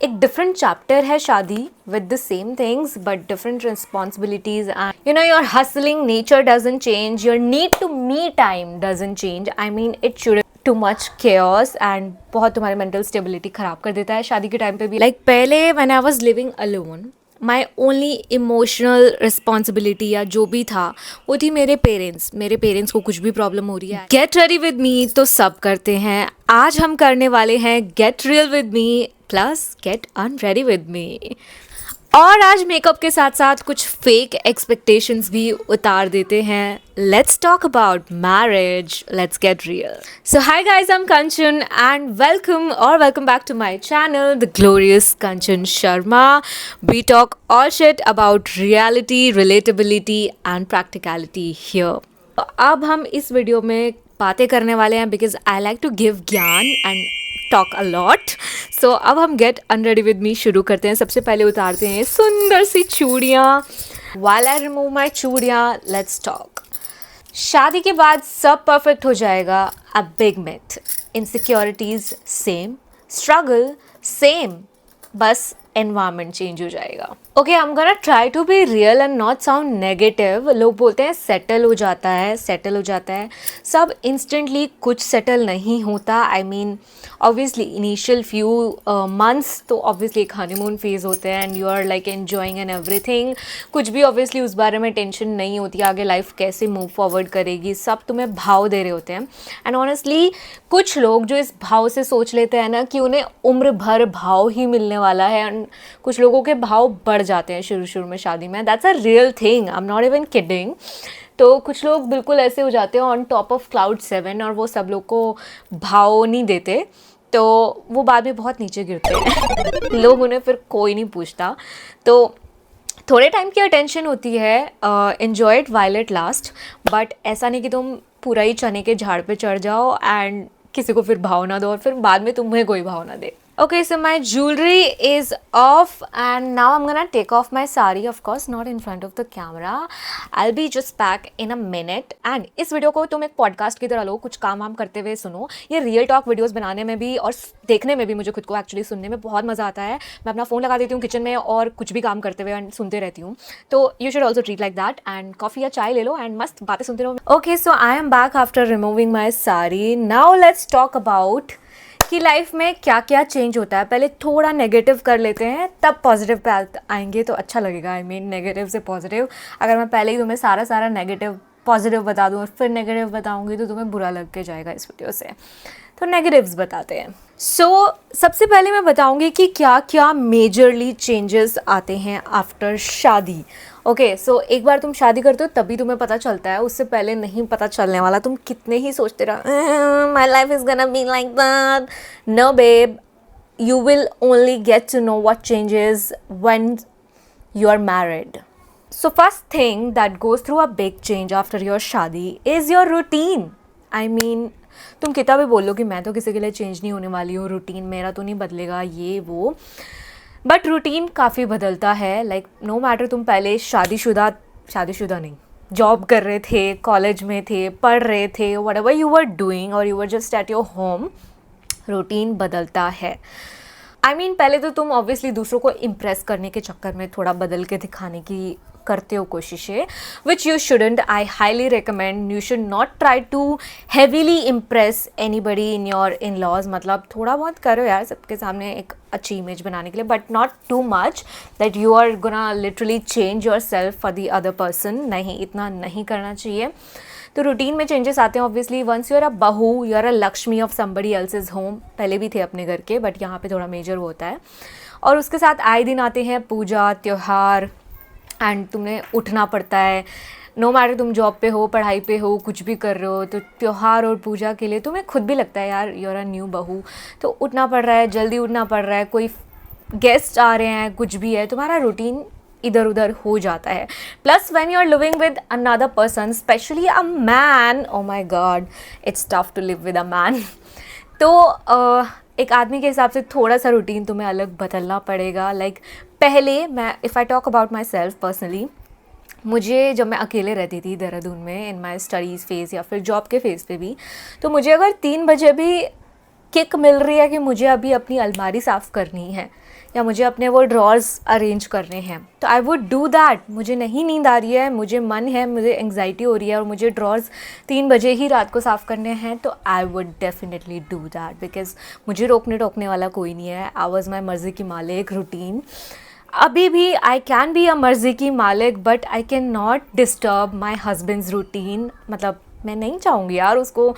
एक different chapter है शादी with the same things but different responsibilities and your hustling nature doesn't change, your need to me time doesn't change. I mean it should too much chaos and बहुत तुम्हारी mental stability ख़राब कर देता है शादी के टाइम पे भी. लाइक पहले when I was living alone, my only emotional responsibility या जो भी था वो थी मेरे पेरेंट्स को कुछ भी प्रॉब्लम हो रही है, गेट रेडी विद मी तो सब करते हैं. आज हम करने वाले हैं get real with me plus gate unready with me. और आज मेकअप के साथ साथ कुछ फेक एक्सपेक्टेशंस भी उतार देते हैं. Let's talk about marriage, let's get real. So hi guys, I am Kanchan and welcome back to my channel the glorious Kanchan Sharma. We talk all shit about reality, relatability and practicality here. अब हम इस video में बातें करने वाले हैं because I like to give gyan and talk a lot. So अब हम गेट अनरेडी विद मी शुरू करते हैं. सबसे पहले उतारते हैं सुंदर सी चूड़ियाँ. व्हाइल आई रिमूव माई चूड़ियाँ, लेट्स टॉक. शादी के बाद सब परफेक्ट हो जाएगा, a big myth. Insecurities same, struggle same, बस एनवायरनमेंट चेंज हो जाएगा. Okay, I am gonna try to be real and not sound negative. लोग बोलते हैं सेटल हो जाता है. सब इंस्टेंटली कुछ सेटल नहीं होता. I mean obviously initial few months तो ऑब्वियसली एक हनीमून फेज होते हैं and you are like enjoying and everything. कुछ भी ऑब्वियसली उस बारे में टेंशन नहीं होती, आगे लाइफ कैसे मूव फॉरवर्ड करेगी, सब तुम्हें भाव दे रहे होते हैं. एंड ऑनेस्टली कुछ लोग जो इस भाव से सोच लेते हैं ना कि उन्हें उम्र भर भाव ही मिलने वाला है, एंड कुछ लोगों के भाव बढ़ जाते हैं शुरू में शादी में. That's a real thing, I am not even kidding. तो कुछ लोग बिल्कुल ऐसे हो जाते हैं ऑन टॉप ऑफ क्लाउड 7 और वो सब लोग को भाव नहीं देते, तो वो बाद में बहुत नीचे गिरते हैं. लोग उन्हें फिर कोई नहीं पूछता. तो थोड़े टाइम की अटेंशन होती है, enjoy it while it last. But ऐसा नहीं कि तुम पूरा ही चने के झाड़ पे चढ़ जाओ एंड किसी को फिर भाव ना दो और फिर बाद में तुम्हें कोई भाव ना दे. Okay, so my jewelry is off and now I'm gonna take off my sari, of course not in front of the camera. I'll be just back in a minute. And इस वीडियो को तुम एक podcast की तरह लो, कुछ काम वाम करते हुए सुनो. ये रियल टॉक वीडियोस बनाने में भी और देखने में भी मुझे खुद को एक्चुअली सुनने में बहुत मज़ा आता है. मैं अपना फ़ोन लगा देती हूँ किचन में और कुछ भी काम करते हुए एंड सुनते रहती हूँ. तो you should also treat like that and coffee या चाय ले लो एंड मस्त बातें सुनते रहो. Okay, so I am back after removing my sari. Now let's talk about कि लाइफ में क्या क्या चेंज होता है. पहले थोड़ा नेगेटिव कर लेते हैं, तब पॉजिटिव पे आएंगे तो अच्छा लगेगा. आई मीन नेगेटिव से पॉजिटिव. अगर मैं पहले ही तुम्हें सारा नेगेटिव पॉजिटिव बता दूँ और फिर नेगेटिव बताऊँगी तो तुम्हें बुरा लग के जाएगा इस वीडियो से. तो नेगेटिव्स बताते हैं. सो सबसे पहले मैं बताऊँगी कि क्या क्या मेजरली चेंजेस आते हैं आफ्टर शादी. ओके, सो एक बार तुम शादी करते हो तभी तुम्हें पता चलता है, उससे पहले नहीं पता चलने वाला. तुम कितने ही सोचते रहो my life is gonna be like that. No babe, you will only get to know what changes when you are married. So first thing that goes through a big change after your shadi is your routine. I mean, तुम कितना भी बोलो कि मैं तो किसी के लिए चेंज नहीं होने वाली हूँ, रूटीन मेरा तो नहीं बदलेगा ये वो, बट रूटीन काफ़ी बदलता है. लाइक नो मैटर तुम पहले शादीशुदा नहीं, जॉब कर रहे थे, कॉलेज में थे, पढ़ रहे थे, व्हाटएवर यू वर डूइंग और you were just at your home, routine बदलता है. आई मीन पहले तो तुम ऑब्वियसली दूसरों को इम्प्रेस करने के चक्कर में थोड़ा बदल के दिखाने की करते हो कोशिशें, which you shouldn't. I highly recommend you should not try to heavily impress anybody in your in laws. मतलब थोड़ा बहुत करो यार सबके सामने एक अच्छी इमेज बनाने के लिए, but not too much that you are gonna literally change yourself for the other person. नहीं, इतना नहीं करना चाहिए. तो रूटीन में चेंजेस आते हैं obviously. Once you are a bahu, you are a Lakshmi of somebody else's home. पहले भी थे अपने घर के, बट यहाँ पे थोड़ा मेजर होता है. और उसके साथ आए दिन आते हैं पूजा त्यौहार एंड तुमने उठना पड़ता है. नो मैटर तुम जॉब पे हो, पढ़ाई पे हो, कुछ भी कर रहे हो, तो त्यौहार और पूजा के लिए तुम्हें खुद भी लगता है यार यू आर अ न्यू बहू, तो उठना पड़ रहा है, जल्दी उठना पड़ रहा है, कोई गेस्ट आ रहे हैं, कुछ भी है, तुम्हारा रूटीन इधर उधर हो जाता है. Plus when you are living with another person, specially a man, oh my God it's tough to live with a man. तो एक आदमी के हिसाब से थोड़ा सा रूटीन तुम्हें अलग बदलना पड़ेगा. लाइक पहले मैं if I talk about my self personally, मुझे जब मैं अकेले रहती थी देहरादून में इन माई स्टडीज़ फेज़ या फिर जॉब के फेज़ पे भी, तो मुझे अगर 3 बजे भी किक मिल रही है कि मुझे अभी अपनी अलमारी साफ़ करनी है या मुझे अपने वो ड्रॉर्स अरेंज करने हैं, तो आई वुड डू दैट। मुझे नहीं नींद आ रही है, मुझे मन है, मुझे एंग्जाइटी हो रही है और मुझे ड्रॉर्स 3 बजे ही रात को साफ़ करने हैं, तो I would definitely do that, because मुझे रोकने टोकने वाला कोई नहीं है। आई वॉज माई मर्ज़ी की मालिक रूटीन। अभी भी आई कैन बी अ मर्ज़ी की मालिक, but I can not disturb my husband's routine. मतलब मैं नहीं चाहूँगी यार उसको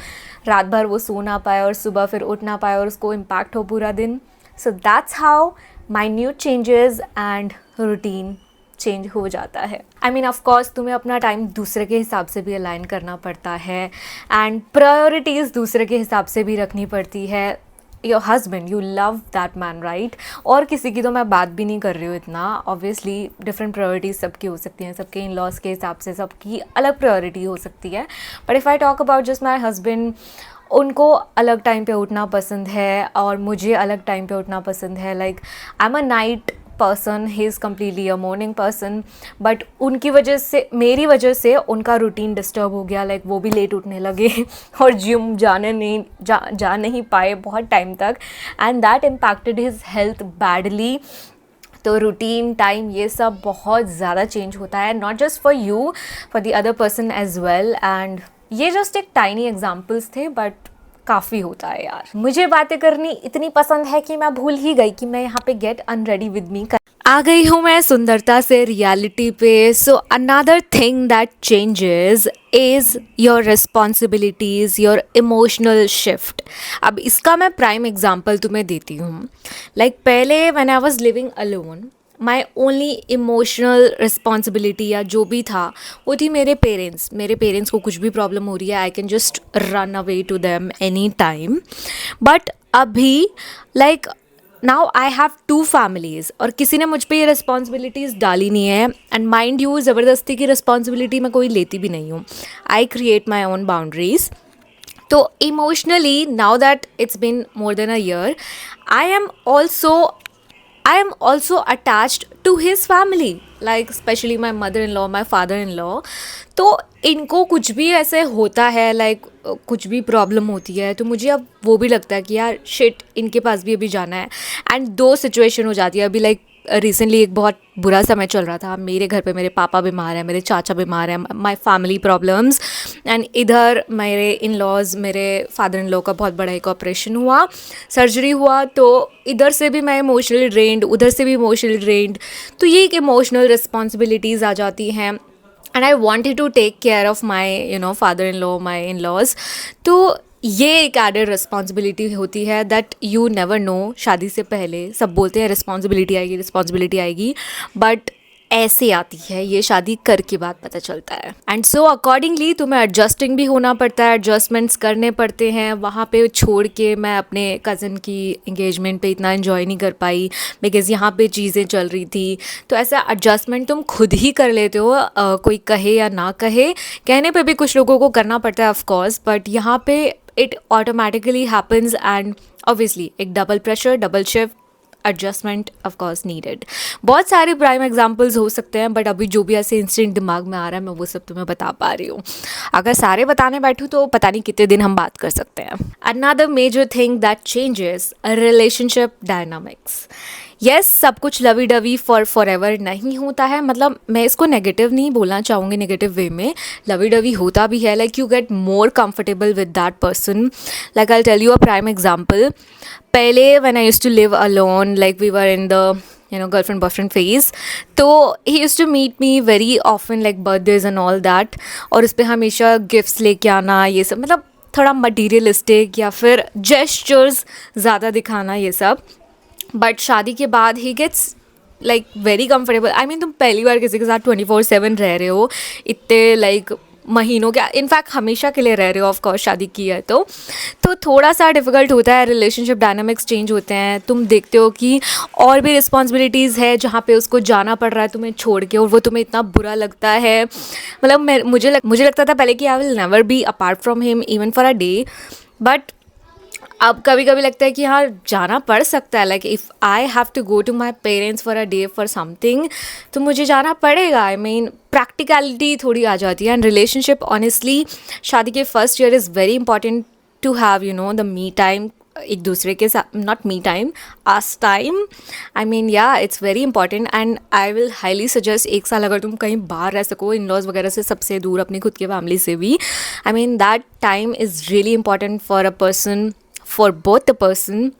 रात भर वो सो ना पाए और सुबह फिर उठ ना पाए और उसको इम्पैक्ट हो पूरा दिन। So that's how minute changes and routine change हो जाता है। आई मीन ऑफकोर्स तुम्हें अपना टाइम दूसरे के हिसाब से भी अलाइन करना पड़ता है एंड प्रायोरिटीज़ दूसरे के हिसाब से भी रखनी पड़ती है। Your husband, you love that man right. और किसी की तो मैं बात भी नहीं कर रही हूँ इतना, ऑब्वियसली डिफरेंट प्रायोरिटीज़ सबकी हो सकती हैं, सबके इन लॉज के हिसाब से सबकी अलग प्रायोरिटी हो सकती है। But if I talk about just my husband, उनको अलग टाइम पे उठना पसंद है और मुझे अलग टाइम पे उठना पसंद है। Like I am a night person, he is completely a morning person, but उनकी वजह से, मेरी वजह से उनका रूटीन डिस्टर्ब हो गया। लाइक वो भी लेट उठने लगे और जिम जा नहीं पाए बहुत टाइम तक, and that impacted his health badly. तो रूटीन, टाइम, ये सब बहुत ज़्यादा चेंज होता है, not just for you, for the other person as well. And ये जस्ट एक टाइनी एग्जाम्पल्स थे, बट काफ़ी होता है यार। मुझे बातें करनी इतनी पसंद है कि मैं भूल ही गई कि मैं यहाँ पे गेट अनरेडी विद मी आ गई हूँ मैं सुंदरता से रियलिटी पे। So another thing that changes is your responsibilities, your emotional shift. अब इसका मैं प्राइम एग्जांपल तुम्हें देती हूँ। लाइक पहले when I was living alone, my only emotional responsibility या जो भी था वो थी मेरे पेरेंट्स। मेरे पेरेंट्स को कुछ भी प्रॉब्लम हो रही है, I can just run away to them any time. But अभी like now I have 2 families और किसी ने मुझ पे ये रिस्पॉन्सिबिलिटीज़ डाली नहीं है। एंड माइंड यू, ज़बरदस्ती की रिस्पॉन्सिबिलिटी मैं कोई लेती भी नहीं हूँ। I create my own boundaries. तो emotionally now that it's been more than a year, I am also attached to his family, like especially my mother-in-law, my father-in-law. तो इनको कुछ भी ऐसे होता है, लाइक कुछ भी प्रॉब्लम होती है, तो मुझे अब वो भी लगता है कि यार शिट, इनके पास भी अभी जाना है। एंड 2 सिचुएशन हो जाती है अभी। लाइक रिसेंटली एक बहुत बुरा समय चल रहा था मेरे घर पे, मेरे पापा बीमार हैं, मेरे चाचा बीमार हैं, माय फैमिली प्रॉब्लम्स। एंड इधर मेरे इन लॉज, मेरे फादर इन लॉ का बहुत बड़ा एक ऑपरेशन हुआ, सर्जरी हुआ, तो इधर से भी मैं इमोशनली ड्रेन्ड, उधर से भी इमोशनली ड्रेन्ड। तो ये एक इमोशनल रिस्पॉन्सिबिलिटीज़ आ जाती हैं। And I wanted to take care of my father in law, my in laws. तो ये एक एडेड रिस्पॉन्सिबिलिटी होती है दैट यू नेवर नो। शादी से पहले सब बोलते हैं रिस्पॉन्सिबिलिटी आएगी, बट ऐसे आती है, ये शादी करके बाद पता चलता है। एंड सो अकॉर्डिंगली तुम्हें एडजस्टिंग भी होना पड़ता है, एडजस्टमेंट्स करने पड़ते हैं। वहाँ पे छोड़ के मैं अपने कज़न की इंगेजमेंट पे इतना एंजॉय नहीं कर पाई बिकॉज़ यहाँ पे चीज़ें चल रही थी। तो ऐसा एडजस्टमेंट तुम खुद ही कर लेते हो, कोई कहे या ना कहे। कहने पे भी कुछ लोगों को करना पड़ता है ऑफकोर्स, बट यहाँ पे it automatically happens. And obviously एक double pressure, double shift, adjustment of course needed. बहुत सारे प्राइम एग्जांपल्स हो सकते हैं, बट अभी जो भी ऐसे इंस्टेंट दिमाग में आ रहा है मैं वो सब तुम्हें बता पा रही हूँ। अगर सारे बताने बैठूँ तो पता नहीं कितने दिन हम बात कर सकते हैं। Another major thing that changes relationship dynamics. Yes, सब कुछ लवी डवी फॉर एवर नहीं होता है। मतलब मैं इसको नेगेटिव नहीं बोलना चाहूँगी, नेगेटिव वे में लवी डवी होता भी है। Like you get more comfortable with that person. Like I tell you a prime example. पहले when I used to live alone, like we were in the girlfriend boyfriend phase, तो he used to meet me very often, like birthdays and all that. और उस पर हमेशा gifts लेके आना, ये सब मतलब थोड़ा मटीरियलिस्टिक या फिर जेस्चर्स ज़्यादा दिखाना, ये सब। बट शादी के बाद ही gets like very comfortable. I mean तुम पहली बार किसी के साथ 24/7 रह रहे हो, इतने लाइक महीनों के, इनफैक्ट हमेशा के लिए रह रहे हो ऑफकोर्स, शादी की है तो थोड़ा सा डिफ़िकल्ट होता है। रिलेशनशिप डायनामिक्स चेंज होते हैं। तुम देखते हो कि और भी रिस्पॉन्सिबिलिटीज़ है जहाँ पे उसको जाना पड़ रहा है तुम्हें छोड़ के, और वो तुम्हें इतना बुरा लगता है। मतलब मुझे लगता था पहले कि I will never be apart from him even for a day, but अब कभी कभी लगता है कि हाँ जाना पड़ सकता है। Like if I have to go to my parents for a day for something, तो मुझे जाना पड़ेगा। आई मीन प्रैक्टिकलिटी थोड़ी आ जाती है। एंड रिलेशनशिप ऑनेस्टली शादी के first year is very important to have the me time. एक दूसरे के साथ, not me time, us time. I mean yeah it's very important and I will highly suggest, एक साल अगर तुम कहीं बाहर रह सको, इन लॉज वगैरह से सबसे दूर, अपनी खुद की फैमिली से भी, I mean that time is really important for a person, for both the person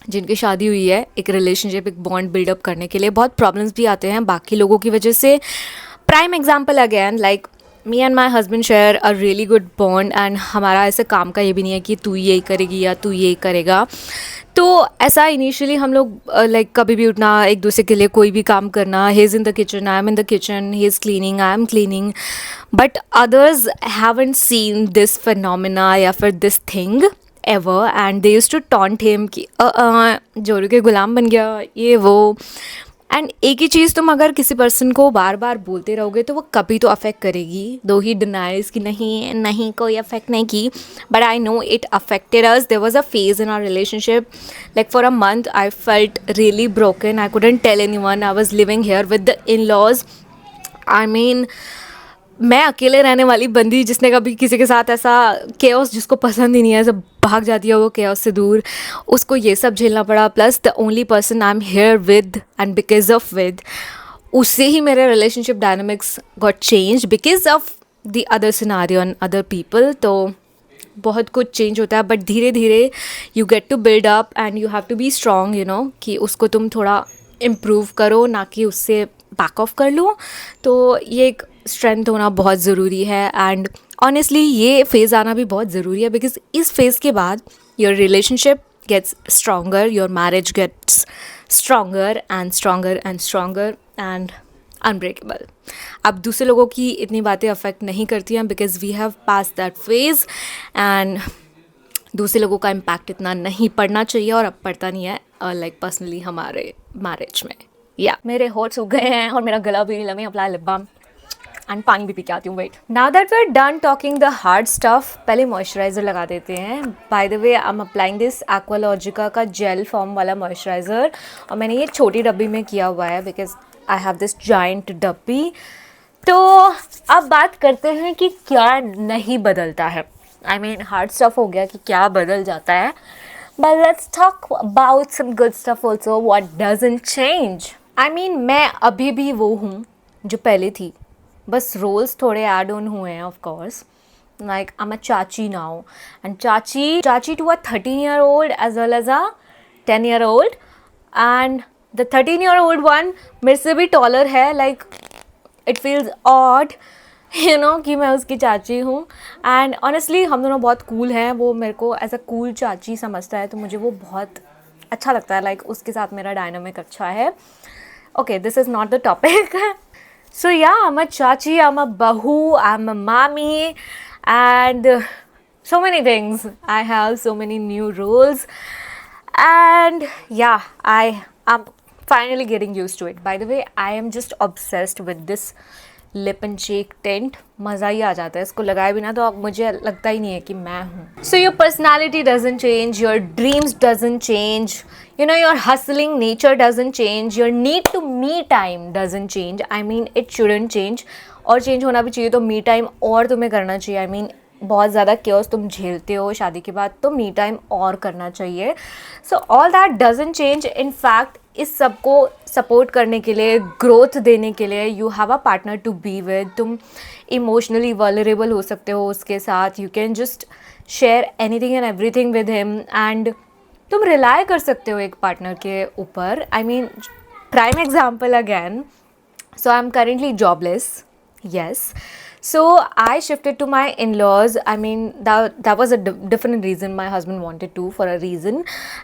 जिनकी शादी हुई है। एक रिलेशनशिप, एक बॉन्ड बिल्डअप करने के लिए बहुत प्रॉब्लम्स भी आते हैं बाकी लोगों की वजह से। Prime example again, like me and my husband share a really good bond and हमारा ऐसे काम का ये भी नहीं है कि तू यही करेगी या तू यही करेगा। तो ऐसा इनिशियली हम लोग लाइक कभी भी उठना, एक दूसरे के लिए कोई भी काम करना, he is in the kitchen, I am in the kitchen, he is cleaning, I am cleaning, but others haven't seen this phenomena या फिर this thing ever and they used to taunt him कि जोरू के गुलाम बन गया, ये वो। And एक ही चीज़ तुम अगर किसी पर्सन को बार बार बोलते रहोगे तो वो कभी तो अफेक्ट करेगी, दो ही डिनाइज कि नहीं नहीं कोई अफेक्ट नहीं की, but I know it affected us. There was a phase in our relationship, like for a month I felt really broken, I couldn't tell anyone, I was living here with the in laws. I mean मैं अकेले रहने वाली बंदी जिसने कभी किसी के साथ ऐसा केओस, जिसको पसंद ही नहीं है, सब भाग जाती है वो केओस से दूर, उसको ये सब झेलना पड़ा। Plus the only person I am here with and because of with, उससे ही मेरे relationship dynamics got change because of the other scenario and other people. तो बहुत कुछ चेंज होता है, बट धीरे धीरे you get to build up and you have to be strong, you know, कि उसको तुम थोड़ा इम्प्रूव करो, ना कि उससे बैक ऑफ कर लो। तो ये एक स्ट्रेंथ होना बहुत ज़रूरी है एंड ऑनेस्टली ये फेज़ आना भी बहुत ज़रूरी है, बिकॉज इस फेज़ के बाद your relationship gets stronger, your marriage gets stronger and stronger and stronger and unbreakable. अब दूसरे लोगों की इतनी बातें अफेक्ट नहीं करती हैं because we have pass that phase and दूसरे लोगों का इम्पैक्ट इतना नहीं पड़ना चाहिए, और अब पड़ता नहीं है लाइक पर्सनली हमारे मैरिज में। या मेरे होठ सूख गए हैं और मेरा गला भी, let me apply lip balm and पानी भी पी के आती हूँ। Wait, now that we are done talking the hard stuff, पहले मॉइस्चराइज़र लगा देते हैं। By the way I am applying this Aqualogica का जेल फॉर्म वाला मॉइस्चराइज़र, और मैंने ये छोटी डब्बी में किया हुआ है because I have this giant डब्बी। तो अब बात करते हैं कि क्या नहीं बदलता है। आई मीन हार्ड स्टफ हो गया कि क्या बदल जाता है, but let's talk about some good stuff also, what doesn't change. I mean मैं अभी भी वो हूँ जो पहले थी, बस रोल्स थोड़े ऐड ऑन हुए हैं of course. Like I am a chachi now and chachi to a 13-year-old as well as a 10-year-old, and the 13-year-old one मेरे से भी टॉलर है। Like it feels odd, you know, कि मैं उसकी चाची हूँ। एंड ऑनेस्टली हम दोनों बहुत कूल हैं, वो मेरे को एज अ कूल चाची समझता है, तो मुझे वो बहुत अच्छा लगता है। लाइक उसके साथ मेरा डायनामिक अच्छा है। Okay, this is not the topic. So yeah, I'm a chachi, I'm a bahu, I'm a mommy, and so many things. I have so many new roles, and yeah, I'm finally getting used to it. By the way, I am just obsessed with this lip and cheek tint. मज़ा ही आ जाता है इसको लगाए बिना, तो अब मुझे लगता ही नहीं है कि मैं हूँ। So your personality doesn't change, your dreams doesn't change, you know, your hustling nature doesn't change, your need to me time doesn't change. I mean it shouldn't change, और चेंज होना भी चाहिए तो मी टाइम और तुम्हें करना चाहिए। I mean बहुत ज़्यादा केओस तुम झेलते हो शादी के बाद, तो मी टाइम और करना चाहिए। So all that doesn't change. In fact इस सब को सपोर्ट करने के लिए, ग्रोथ देने के लिए, you have a partner to be with. तुम इमोशनली वल्नरेबल हो सकते हो उसके साथ, you can just share anything and everything with him, and तुम रिलाय कर सकते हो एक पार्टनर के ऊपर। I mean prime example again, so I'm currently jobless, yes, so I shifted to my in-laws. I mean that was a different reason. My husband wanted to, for a reason,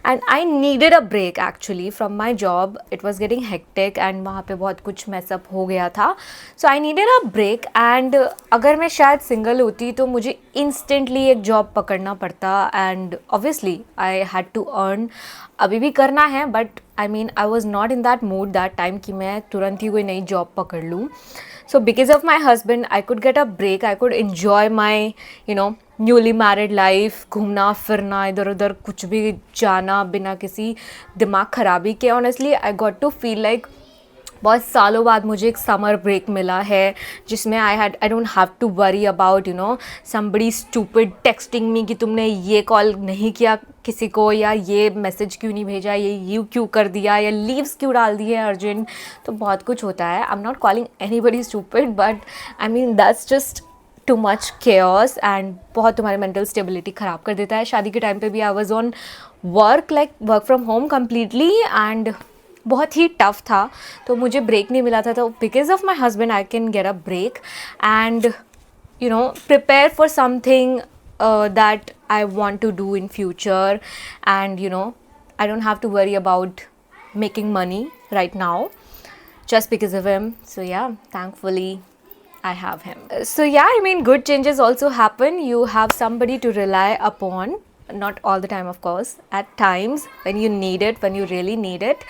and I needed a break actually from my job. It was getting hectic and वहाँ पे बहुत कुछ mess up हो गया था, so I needed a break. and अगर मैं शायद single होती तो मुझे instantly एक job पकड़ना पड़ता, and obviously I had to earn, अभी भी करना है, but I mean I was not in that mood that time कि मैं तुरंत ही कोई नई जॉब पकड़ लूँ। So because of my husband I could get a break, I could enjoy my you know newly married life, घूमना फिरना, इधर उधर कुछ भी जाना बिना किसी दिमाग खराबी के। Honestly I got to feel like बहुत सालों बाद मुझे एक समर ब्रेक मिला है जिसमें I don't have to worry about somebody stupid texting me कि तुमने ये कॉल नहीं किया किसी को, या ये मैसेज क्यों नहीं भेजा, ये यू क्यों कर दिया, या लीव्स क्यों डाल दी है अर्जेंट। तो बहुत कुछ होता है। I am not calling anybody stupid, but I mean that's just too much cares and बहुत तुम्हारी मेंटल स्टेबिलिटी ख़राब कर देता है। शादी के टाइम पे भी I was on work from home completely and बहुत ही टफ था, तो मुझे ब्रेक नहीं मिला था। तो because of my husband I can get a break and prepare for something that I want to do in future, and I don't have to worry about making money right now just because of him. So yeah, thankfully I have him. So yeah, I mean, good changes also happen. You have somebody to rely upon, not all the time of course, at times when you need it, when you really need it.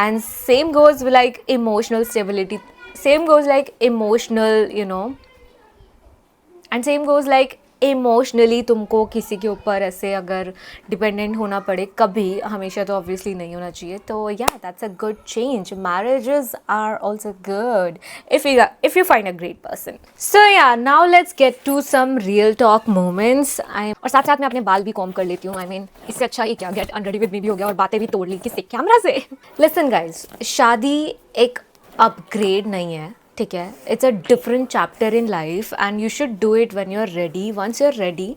And same goes with like emotional stability, same goes like emotional, and same goes like emotionally तुमको किसी के ऊपर ऐसे अगर dependent होना पड़े कभी, हमेशा तो ऑब्वियसली नहीं होना चाहिए। तो yeah that's a good change. Marriages are also good if you find a great person. So yeah now let's get to some real talk moments. और साथ साथ मैं अपने बाल भी कॉम कर लेती हूँ। आई मीन इससे अच्छा ही क्या, गेट अनरेडी विद मी भी हो गया और बातें भी तोड़ ली किससे, कैमरा से। लिसन गाइज, शादी एक अपग्रेड नहीं है, ठीक है। It's a different chapter in life and you should do it when you are ready, once you are ready.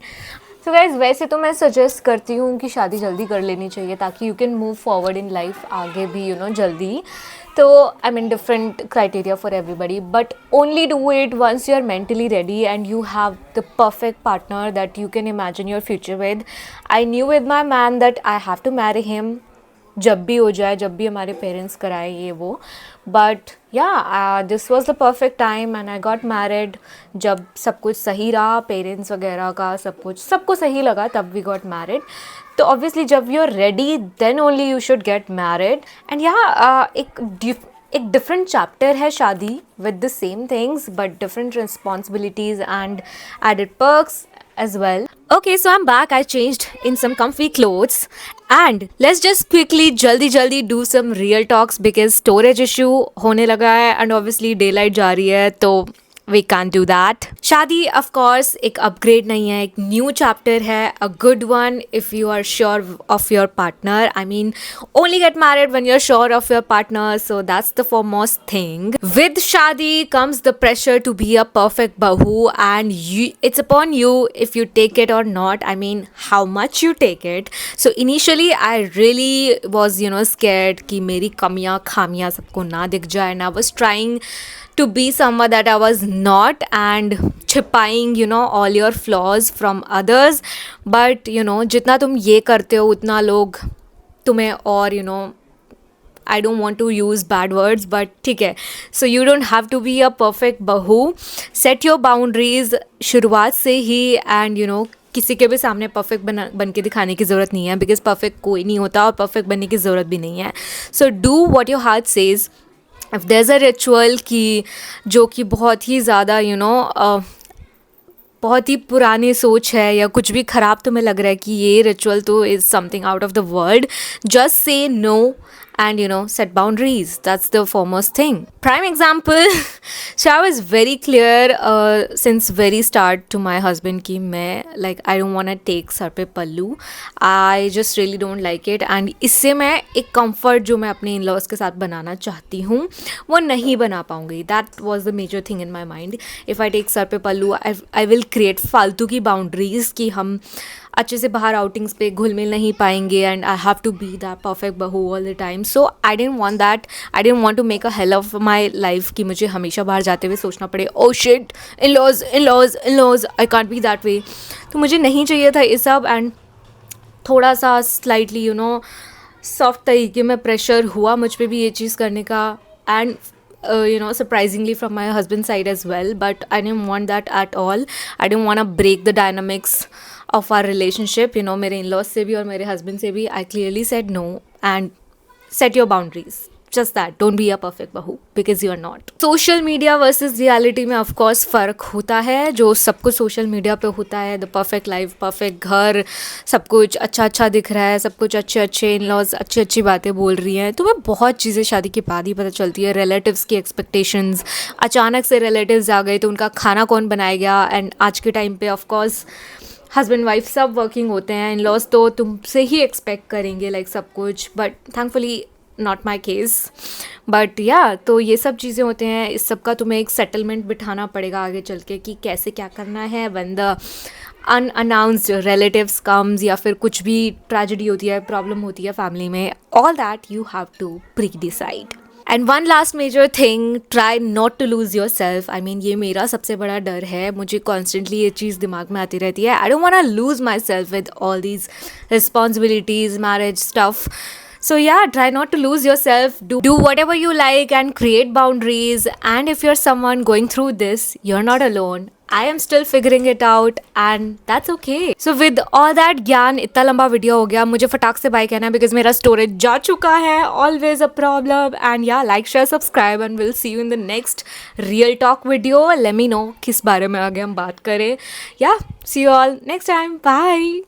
So guys, वैसे तो मैं सजेस्ट करती हूँ कि शादी जल्दी कर लेनी चाहिए ताकि you can move forward in life आगे भी जल्दी। तो I mean different criteria for everybody, but only do it once you are mentally ready and you have the perfect partner that you can imagine your future with. I knew with my man that I have to marry him, जब भी हो जाए, जब भी हमारे parents कराए ये वो। बट या this was the perfect time and I got married. जब सब कुछ सही रहा, पेरेंट्स वगैरह का सबको सही लगा, तब वी गॉट मैरिड। तो ऑब्वियसली जब you are ready then only you should get married. And यहाँ एक डिफरेंट चैप्टर है शादी, with the same things but different responsibilities and added perks as well. Okay, so I'm back. I changed in some comfy clothes and let's just quickly jaldi do some real talks because storage issue होने लगा है and obviously daylight जा रही है, तो we can't do that. शादी of course एक upgrade नहीं है, एक new chapter है, a good one if you are sure of your partner. I mean, only get married when you're sure of your partner, so that's the foremost thing. With शादी comes the pressure to be a perfect bahu and it's upon you if you take it or not. I mean, how much you take it. So initially I really was scared कि मेरी कमियाँ खामियाँ सबको ना दिख जाए, and I was trying to be someone that I was not and छिपाइंग all your flaws from others. But जितना तुम ये करते हो उतना लोग तुम्हें और I don't want to use bad words, but ठीक है, so you don't have to be a perfect bahu. Set your boundaries शुरुआत से ही, and किसी के भी सामने परफेक्ट बन के दिखाने की ज़रूरत नहीं है, बिकॉज परफेक्ट कोई नहीं होता और परफेक्ट बनने की ज़रूरत भी नहीं है. So do what your heart says. If there is a ritual की जो कि बहुत ही ज़्यादा बहुत ही पुरानी सोच है या कुछ भी ख़राब तुम्हें लग रहा है कि ये रिचुअल तो is something out of the world, just say no and set boundaries. That's the foremost thing. Prime example, so I was very clear since very start to my husband कि मैं I don't want to take sir पे पल्लू, I just really don't like it, and इससे मैं एक comfort जो मैं अपने in-laws के साथ बनाना चाहती हूँ वो नहीं बना पाऊँगी. That was the major thing in my mind. If I take sir पे पल्लू, I will create फालतू की boundaries कि हम अच्छे से बाहर आउटिंग्स पे घुल मिल नहीं पाएंगे, and I have to be that perfect bahu all the time. So I don't want that. I don't want to make a hell of my life कि मुझे हमेशा बाहर जाते हुए सोचना पड़े, oh shit, in laws, I can't be that way. तो मुझे नहीं चाहिए था ये सब, एंड थोड़ा सा स्लाइटली सॉफ्ट तरीके में प्रेशर हुआ मुझ पर भी ये चीज़ करने का, and surprisingly from my husband's side as well, but I didn't want that at all. I didn't want to break the dynamics of our relationship. मेरे in-laws से भी और मेरे husband से भी I clearly said no and set your boundaries. Just that, don't be a perfect bahu because you are not. Social media versus reality में of course फ़र्क होता है. जो सब कुछ सोशल मीडिया पे होता है, द परफेक्ट लाइफ, परफेक्ट घर, सब कुछ अच्छा अच्छा दिख रहा है, सब कुछ अच्छे अच्छे इन लॉज, अच्छी अच्छी बातें बोल रही हैं. तुम्हें बहुत चीज़ें शादी के बाद ही पता चलती है. रिलेटिव्स की एक्सपेक्टेशंस, अचानक से रिलेटिव्स आ गए तो उनका खाना कौन बनाएगा. एंड आज के टाइम पे ऑफकोर्स हस्बैंड वाइफ सब वर्किंग होते हैं. इन लॉज तो तुमसे ही एक्सपेक्ट करेंगे लाइक सब कुछ, but thankfully not my case. But या तो ये सब चीज़ें होते हैं. इस सब का तुम्हें एक सेटलमेंट बिठाना पड़ेगा आगे चल के कि कैसे क्या करना है. When the unannounced relatives comes या फिर कुछ भी ट्रेजेडी होती है, प्रॉब्लम होती है फैमिली में, all that you have to pre decide. And one last major thing, try not to lose yourself. I mean ये मेरा सबसे बड़ा डर है. मुझे कॉन्स्टेंटली ये चीज़ दिमाग में आती रहती है. I don't want to lose myself with all these responsibilities, marriage stuff. So yeah, try not to lose yourself. Do whatever you like and create boundaries. And if you're someone going through this, you're not alone. I am still figuring it out and that's okay. So with all that ज्ञान, इतना लंबा video हो गया, मुझे फटाक से bye कहना है बिकॉज मेरा स्टोरेज जा चुका है. Always a problem. And yeah like share subscribe and will see you in the next real talk video. Let me know किस बारे में आगे हम बात करें. Yeah see you all next time. Bye.